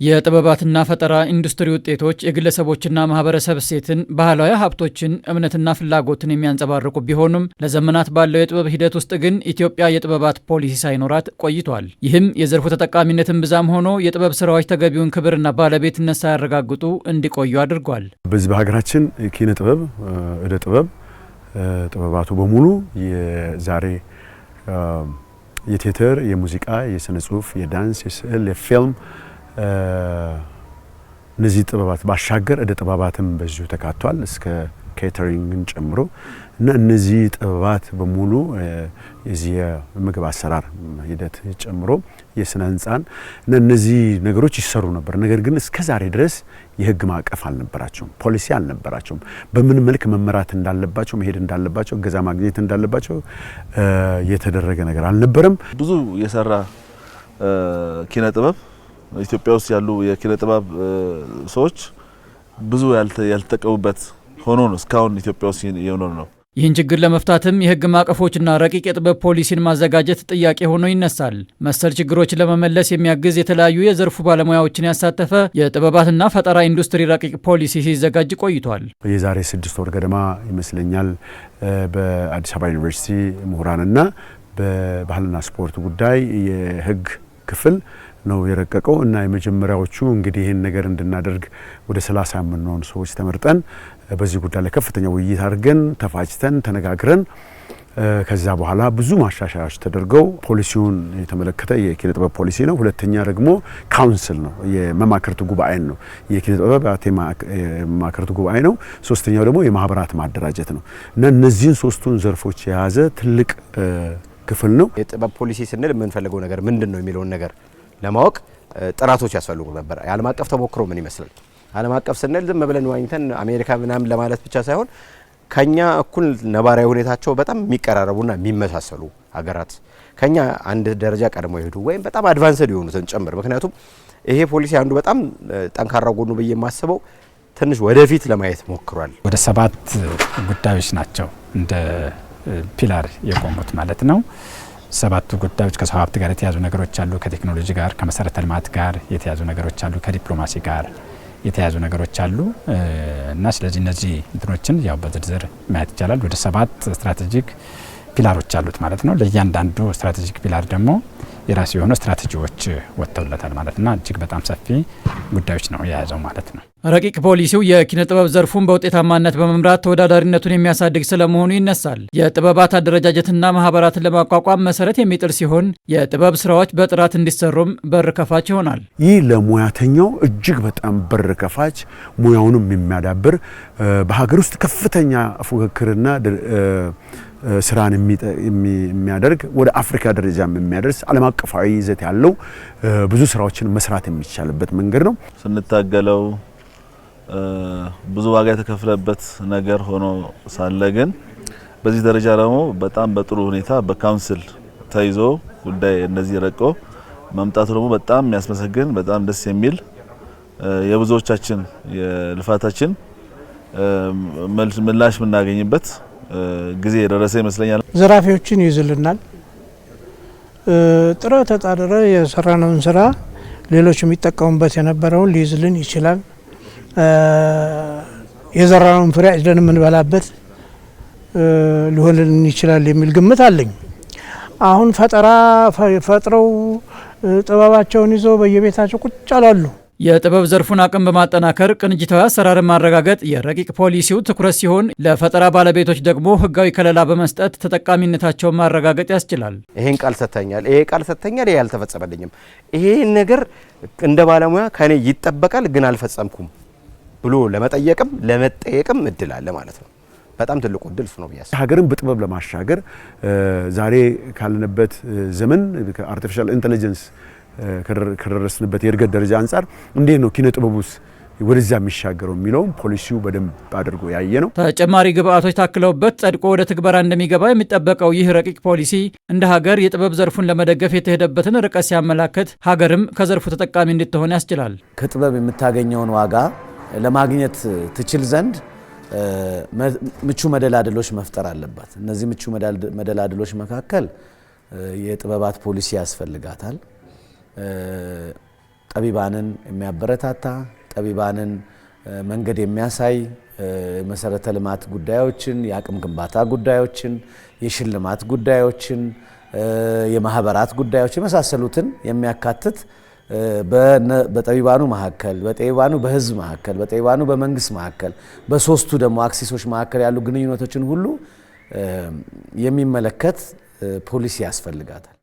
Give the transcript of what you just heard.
የጥበባትና ፈጠራ ኢንዱስትሪ ውጤቶች የግለሰቦችና ማህበረሰብ እሴትን፣ ባህላዊ ሀብቶችን፣ እምነትና ፍላጎትን የሚያንጸባርቁ ቢሆኑም ለዘመናት ባለው የጥበብ ሂደት ውስጥ ግን ኢትዮጵያ የጥበባት ፖሊሲ ሳይኖራት ቆይቷል። ይህም የዘርፉ ተጠቃሚነትን ብዛም ሆኖ የጥበብ ስራዎች ተገቢውን ክብርና ባለቤትነት ሳያረጋግጡ እንዲቆዩ አድርጓል። በዚህ በሀገራችን ኪነ ጥበብ፣ እደ ጥበብ ጥበባቱ በሙሉ የዛሬ የቲያትር፣ የሙዚቃ፣ የስነ ጽሁፍ፣ የዳንስ፣ የስዕል፣ የፊልም እነዚህ ጥበባት ባሻገር እደ ጥበባትም በዚሁ ተካቷል እስከ ኬተሪንግን ጨምሮ እና እነዚህ ጥበባት በሙሉ የዚህ የምግብ አሰራር ሂደት ጨምሮ የስነ ህንጻን እና እነዚህ ነገሮች ይሰሩ ነበር። ነገር ግን እስከ ዛሬ ድረስ የህግ ማዕቀፍ አልነበራቸውም፣ ፖሊሲ አልነበራቸውም። በምን መልክ መመራት እንዳለባቸው፣ መሄድ እንዳለባቸው፣ እገዛ ማግኘት እንዳለባቸው የተደረገ ነገር አልነበረም። ብዙ የሰራ ኪነ ጥበብ ኢትዮጵያ ውስጥ ያሉ የኪነ ጥበብ ሰዎች ብዙ ያልተጠቀሙበት ሆኖ ነው እስካሁን ኢትዮጵያ ውስጥ የሆነው ነው። ይህን ችግር ለመፍታትም የህግ ማዕቀፎችና ረቂቅ የጥበብ ፖሊሲን ማዘጋጀት ጥያቄ ሆኖ ይነሳል። መሰል ችግሮችን ለመመለስ የሚያግዝ የተለያዩ የዘርፉ ባለሙያዎችን ያሳተፈ የጥበባትና ፈጠራ ኢንዱስትሪ ረቂቅ ፖሊሲ ሲዘጋጅ ቆይቷል። የዛሬ 6 ወር ገደማ ይመስለኛል በአዲስ አበባ ዩኒቨርሲቲ ምሁራንና በባህልና ስፖርት ጉዳይ የህግ ክፍል ነው የረቀቀው እና የመጀመሪያዎቹ እንግዲህ ይህን ነገር እንድናደርግ ወደ 30 የምንሆን ሰዎች ተመርጠን በዚህ ጉዳይ ላይ ከፍተኛ ውይይት አድርገን ተፋጭተን ተነጋግረን ከዛ በኋላ ብዙ ማሻሻያዎች ተደርገው ፖሊሲውን የተመለከተ የኪነ ጥበብ ፖሊሲ ነው። ሁለተኛ ደግሞ ካውንስል ነው፣ የመማክርት ጉባኤ ነው፣ የኪነ ጥበብ የመማክርት ጉባኤ ነው። ሶስተኛው ደግሞ የማህበራት ማደራጀት ነው እና እነዚህን ሶስቱን ዘርፎች የያዘ ትልቅ ክፍል ነው። የጥበብ ፖሊሲ ስንል የምንፈልገው ነገር ምንድነው የሚለውን ነገር ለማወቅ ጥራቶች ያስፈልጉ ነበር። ዓለም አቀፍ ተሞክሮ ምን ይመስላል? ዓለም አቀፍ ስንል ዝም ብለን ዋኝተን አሜሪካ ምናምን ለማለት ብቻ ሳይሆን ከኛ እኩል ነባራዊ ሁኔታቸው በጣም የሚቀራረቡና የሚመሳሰሉ ሀገራት ከኛ አንድ ደረጃ ቀድሞ ይሄዱ ወይም በጣም አድቫንስድ የሆኑትን ጨምር። ምክንያቱም ይሄ ፖሊሲ አንዱ በጣም ጠንካራ ጎኑ ብዬ የማስበው ትንሽ ወደፊት ለማየት ሞክሯል። ወደ 7 ጉዳዮች ናቸው እንደ ፒላር የቆሙት ማለት ነው። 7ቱ ጉዳዮች ከሰው ሀብት ጋር የተያዙ ነገሮች አሉ፣ ከቴክኖሎጂ ጋር፣ ከመሰረተ ልማት ጋር የተያዙ ነገሮች አሉ፣ ከዲፕሎማሲ ጋር የተያዙ ነገሮች አሉ እና ስለዚህ እነዚህ እንትኖችን ያው በዝርዝር ማየት ይቻላል። ወደ 7 ስትራቴጂክ ፒላሮች አሉት ማለት ነው። ለእያንዳንዱ ስትራቴጂክ ፒላር ደግሞ የራሱ የሆኑ ስትራቴጂዎች ወጥተውለታል ማለትና እጅግ በጣም ሰፊ ጉዳዮች ነው የያዘው ማለት ነው። ረቂቅ ፖሊሲው የኪነ ጥበብ ዘርፉን በውጤታማነት በመምራት ተወዳዳሪነቱን የሚያሳድግ ስለመሆኑ ይነሳል። የጥበባት አደረጃጀትና ማህበራትን ለማቋቋም መሰረት የሚጥል ሲሆን የጥበብ ስራዎች በጥራት እንዲሰሩም በር ከፋች ይሆናል። ይህ ለሙያተኛው እጅግ በጣም በር ከፋች፣ ሙያውንም የሚያዳብር በሀገር ውስጥ ከፍተኛ ፉክክርና ስራን የሚያደርግ ወደ አፍሪካ ደረጃም የሚያደርስ ዓለም አቀፋዊ ይዘት ያለው ብዙ ስራዎችን መስራት የሚቻልበት መንገድ ነው። ስንታገለው ብዙ ዋጋ የተከፈለበት ነገር ሆኖ ሳለ ግን በዚህ ደረጃ ደግሞ በጣም በጥሩ ሁኔታ በካውንስል ተይዞ ጉዳይ እንደዚህ ረቆ መምጣቱ ደግሞ በጣም የሚያስመሰግን በጣም ደስ የሚል የብዙዎቻችን የልፋታችን ምላሽ የምናገኝበት ጊዜ የደረሰ ይመስለኛል። ዘራፊዎችን ይይዝልናል። ጥረት ተጣደረ የሰራነውን ስራ ሌሎች የሚጠቀሙበት የነበረውን ሊይዝልን ይችላል። የዘራነውን ፍሬ አጭደን የምንበላበት ሊሆንልን ይችላል የሚል ግምት አለኝ። አሁን ፈጥረው ጥበባቸውን ይዘው በየቤታቸው ቁጭ አላሉ። የጥበብ ዘርፉን አቅም በማጠናከር ቅንጅታዊ አሰራርን ማረጋገጥ የረቂቅ ፖሊሲው ትኩረት ሲሆን ለፈጠራ ባለቤቶች ደግሞ ህጋዊ ከለላ በመስጠት ተጠቃሚነታቸውን ማረጋገጥ ያስችላል። ይሄን ቃል ሰጥተኛል፣ ይሄ ቃል ሰጥተኛል፣ ይሄ አልተፈጸመልኝም፣ ይሄ ነገር እንደ ባለሙያ ከኔ ይጠበቃል ግን አልፈጸምኩም ብሎ ለመጠየቅም ለመጠየቅም እድል አለ ማለት ነው። በጣም ትልቁ እድል ነው ብያስ ሀገርን በጥበብ ለማሻገር ዛሬ ካለንበት ዘመን ከአርቲፊሻል ኢንተለጀንስ ከደረስንበት የእድገት ደረጃ አንጻር እንዴት ነው ኪነ ጥበቡስ ወደዛ የሚሻገረው የሚለው ፖሊሲው በደንብ አድርጎ ያየ ነው። ተጨማሪ ግብአቶች ታክለውበት ጸድቆ ወደ ትግበራ እንደሚገባ የሚጠበቀው ይህ ረቂቅ ፖሊሲ እንደ ሀገር የጥበብ ዘርፉን ለመደገፍ የተሄደበትን ርቀት ሲያመላክት ሀገርም ከዘርፉ ተጠቃሚ እንድትሆን ያስችላል። ከጥበብ የምታገኘውን ዋጋ ለማግኘት ትችል ዘንድ ምቹ መደላድሎች መፍጠር አለባት። እነዚህ ምቹ መደላድሎች መካከል የጥበባት ፖሊሲ ያስፈልጋታል። ጠቢባንን የሚያበረታታ ጠቢባንን መንገድ የሚያሳይ መሰረተ ልማት ጉዳዮችን፣ የአቅም ግንባታ ጉዳዮችን፣ የሽልማት ጉዳዮችን፣ የማህበራት ጉዳዮች የመሳሰሉትን የሚያካትት በጠቢባኑ መካከል፣ በጠቢባኑ በህዝብ መካከል፣ በጠቢባኑ በመንግስት መካከል፣ በሶስቱ ደግሞ አክሲሶች መካከል ያሉ ግንኙነቶችን ሁሉ የሚመለከት ፖሊሲ ያስፈልጋታል።